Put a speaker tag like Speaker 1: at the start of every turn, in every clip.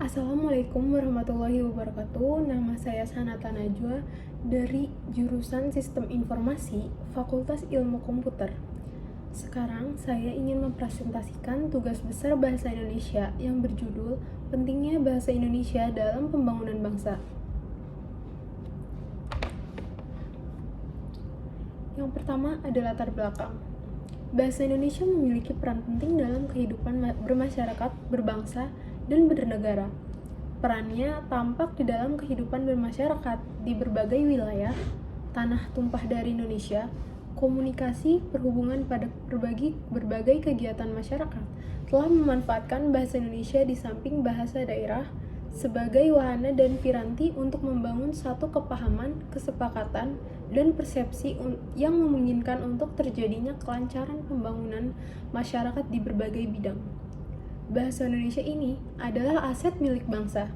Speaker 1: Assalamualaikum warahmatullahi wabarakatuh. Nama saya Sanata Najwa dari jurusan Sistem Informasi, Fakultas Ilmu Komputer. Sekarang saya ingin mempresentasikan tugas besar bahasa Indonesia yang berjudul Pentingnya Bahasa Indonesia dalam Pembangunan Bangsa. Yang pertama adalah latar belakang. Bahasa Indonesia memiliki peran penting dalam kehidupan bermasyarakat, berbangsa, dan bernegara. Perannya tampak di dalam kehidupan bermasyarakat di berbagai wilayah, tanah tumpah dari Indonesia, komunikasi, perhubungan pada berbagai kegiatan masyarakat, telah memanfaatkan bahasa Indonesia di samping bahasa daerah sebagai wahana dan piranti untuk membangun satu kepahaman, kesepakatan, dan persepsi yang memungkinkan untuk terjadinya kelancaran pembangunan masyarakat di berbagai bidang. Bahasa Indonesia ini adalah aset milik bangsa.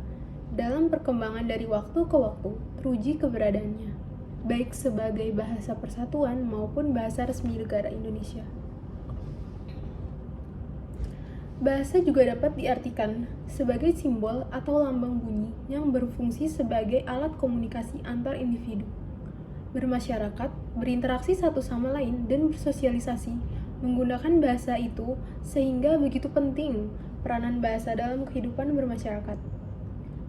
Speaker 1: Dalam perkembangan dari waktu ke waktu, teruji keberadaannya, baik sebagai bahasa persatuan maupun bahasa resmi negara Indonesia. Bahasa juga dapat diartikan sebagai simbol atau lambang bunyi yang berfungsi sebagai alat komunikasi antar individu, bermasyarakat, berinteraksi satu sama lain, dan bersosialisasi menggunakan bahasa itu, sehingga begitu penting peranan bahasa dalam kehidupan bermasyarakat.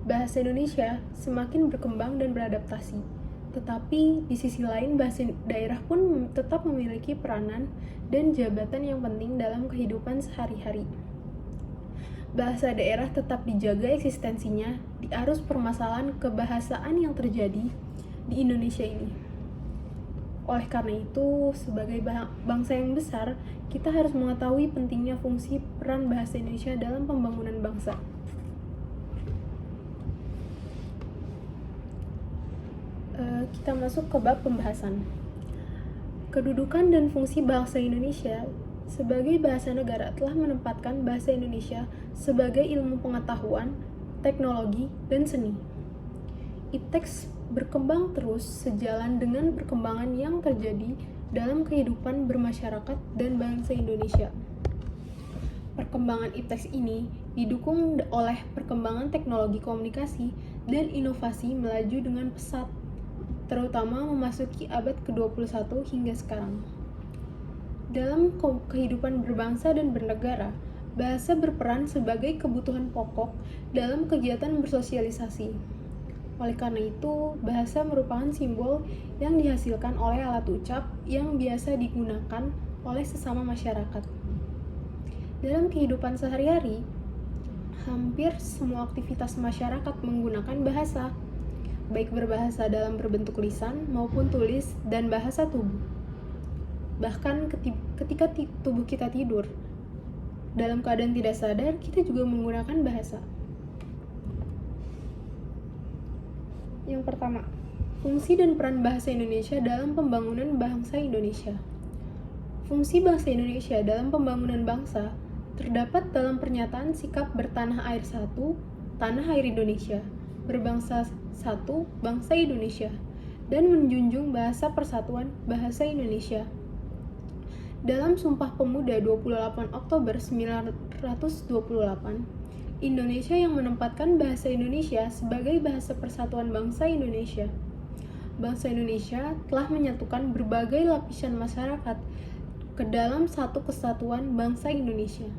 Speaker 1: Bahasa Indonesia semakin berkembang dan beradaptasi, tetapi di sisi lain bahasa daerah pun tetap memiliki peranan dan jabatan yang penting dalam kehidupan sehari-hari. Bahasa daerah tetap dijaga eksistensinya di arus permasalahan kebahasaan yang terjadi di Indonesia ini. Oleh karena itu, sebagai bangsa yang besar, kita harus mengetahui pentingnya fungsi peran bahasa Indonesia dalam pembangunan bangsa. Kita masuk ke bab pembahasan. Kedudukan dan fungsi bahasa Indonesia sebagai bahasa negara telah menempatkan bahasa Indonesia sebagai ilmu pengetahuan, teknologi, dan seni. IPTEX berkembang terus sejalan dengan perkembangan yang terjadi dalam kehidupan bermasyarakat dan bangsa Indonesia. Perkembangan IPTEX ini didukung oleh perkembangan teknologi komunikasi dan inovasi melaju dengan pesat, terutama memasuki abad ke-21 hingga sekarang. Dalam kehidupan berbangsa dan bernegara, bahasa berperan sebagai kebutuhan pokok dalam kegiatan bersosialisasi. Oleh karena itu, bahasa merupakan simbol yang dihasilkan oleh alat ucap yang biasa digunakan oleh sesama masyarakat. Dalam kehidupan sehari-hari, hampir semua aktivitas masyarakat menggunakan bahasa, baik berbahasa dalam berbentuk lisan maupun tulis dan bahasa tubuh. Bahkan ketika tubuh kita tidur, dalam keadaan tidak sadar, kita juga menggunakan bahasa. Yang pertama, fungsi dan peran bahasa Indonesia dalam pembangunan bangsa Indonesia. Fungsi bahasa Indonesia dalam pembangunan bangsa terdapat dalam pernyataan sikap bertanah air satu, tanah air Indonesia, berbangsa satu, bangsa Indonesia, dan menjunjung bahasa persatuan bahasa Indonesia. Dalam Sumpah Pemuda 28 Oktober 1928, Indonesia yang menempatkan bahasa Indonesia sebagai bahasa persatuan bangsa Indonesia. Bangsa Indonesia telah menyatukan berbagai lapisan masyarakat ke dalam satu kesatuan bangsa Indonesia.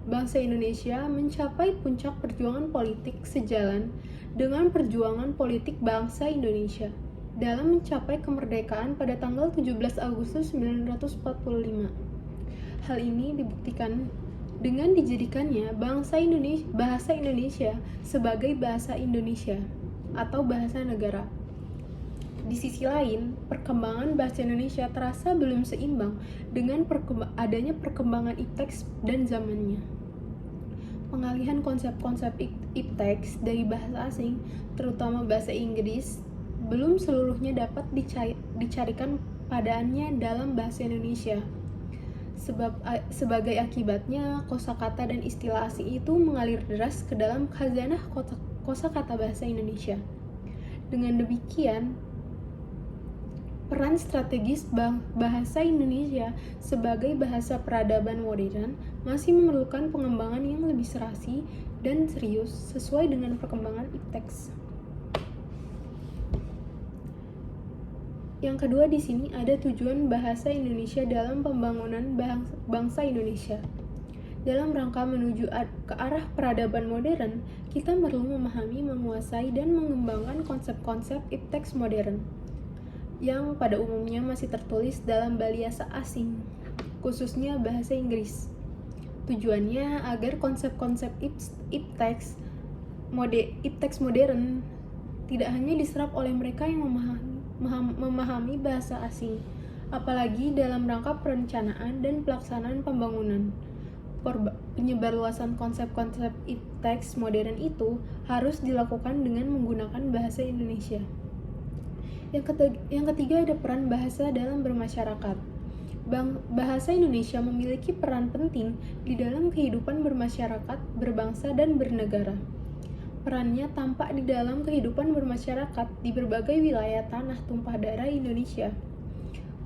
Speaker 1: Bangsa Indonesia mencapai puncak perjuangan politik sejalan dengan perjuangan politik bangsa Indonesia dalam mencapai kemerdekaan pada tanggal 17 Agustus 1945. Hal ini dibuktikan dengan dijadikannya bahasa Indonesia sebagai bahasa Indonesia atau bahasa negara. Di sisi lain, perkembangan bahasa Indonesia terasa belum seimbang dengan adanya perkembangan IPTEX dan zamannya. Pengalihan konsep-konsep IPTEX dari bahasa asing, terutama bahasa Inggris, belum seluruhnya dapat dicarikan padaannya dalam bahasa Indonesia. Sebagai akibatnya, kosakata dan istilah asing itu mengalir deras ke dalam khazanah kosakata bahasa Indonesia. Dengan demikian, peran strategis bahasa Indonesia sebagai bahasa peradaban modern masih memerlukan pengembangan yang lebih serasi dan serius sesuai dengan perkembangan ipteks. Yang kedua di sini ada tujuan bahasa Indonesia dalam pembangunan bangsa Indonesia. Dalam rangka menuju ke arah peradaban modern, kita perlu memahami, menguasai, dan mengembangkan konsep-konsep ipteks modern yang pada umumnya masih tertulis dalam bahasa asing, khususnya bahasa Inggris. Tujuannya agar konsep-konsep ipteks modern tidak hanya diserap oleh mereka yang memahami bahasa asing, apalagi dalam rangka perencanaan dan pelaksanaan pembangunan. Penyebarluasan konsep-konsep ipteks modern itu harus dilakukan dengan menggunakan bahasa Indonesia. Yang ketiga ada peran bahasa dalam bermasyarakat. Bahasa Indonesia memiliki peran penting di dalam kehidupan bermasyarakat, berbangsa, dan bernegara. Perannya tampak di dalam kehidupan bermasyarakat di berbagai wilayah tanah tumpah darah Indonesia.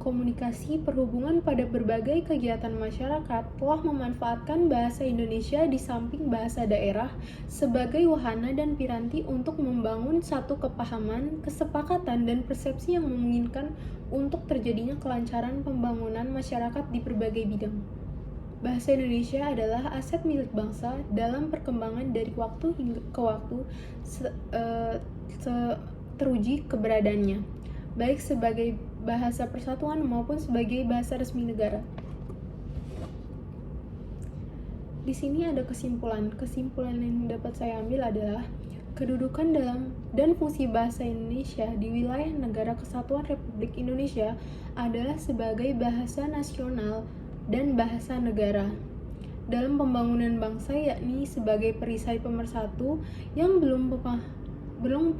Speaker 1: Komunikasi perhubungan pada berbagai kegiatan masyarakat telah memanfaatkan bahasa Indonesia di samping bahasa daerah sebagai wahana dan piranti untuk membangun satu kepahaman, kesepakatan, dan persepsi yang memungkinkan untuk terjadinya kelancaran pembangunan masyarakat di berbagai bidang. Bahasa Indonesia adalah aset milik bangsa dalam perkembangan dari waktu hingga ke waktu teruji keberadaannya, baik sebagai bahasa persatuan maupun sebagai bahasa resmi negara. Di sini ada kesimpulan. Kesimpulan yang dapat saya ambil adalah kedudukan dalam dan fungsi bahasa Indonesia di wilayah Negara Kesatuan Republik Indonesia adalah sebagai bahasa nasional dan bahasa negara dalam pembangunan bangsa, yakni sebagai perisai pemersatu yang belum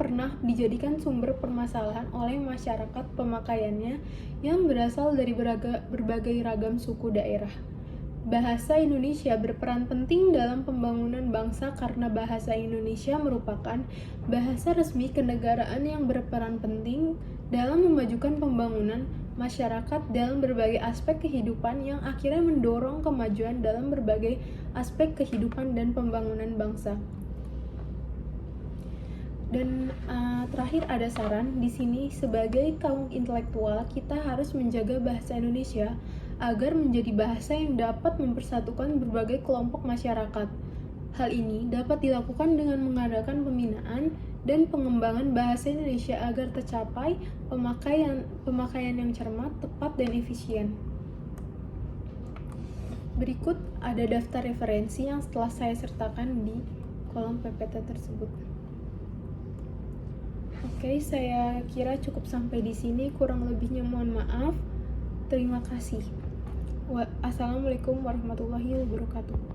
Speaker 1: pernah dijadikan sumber permasalahan oleh masyarakat pemakaiannya yang berasal dari berbagai ragam suku daerah. Bahasa Indonesia berperan penting dalam pembangunan bangsa karena bahasa Indonesia merupakan bahasa resmi kenegaraan yang berperan penting dalam memajukan pembangunan masyarakat dalam berbagai aspek kehidupan yang akhirnya mendorong kemajuan dalam berbagai aspek kehidupan dan pembangunan bangsa. Dan terakhir ada saran di sini, sebagai kaum intelektual kita harus menjaga bahasa Indonesia agar menjadi bahasa yang dapat mempersatukan berbagai kelompok masyarakat. Hal ini dapat dilakukan dengan mengadakan pembinaan dan pengembangan bahasa Indonesia agar tercapai pemakaian yang cermat, tepat, dan efisien. Berikut ada daftar referensi yang telah saya sertakan di kolom PPT tersebut. Oke, saya kira cukup sampai di sini. Kurang lebihnya mohon maaf. Terima kasih. Assalamualaikum warahmatullahi wabarakatuh.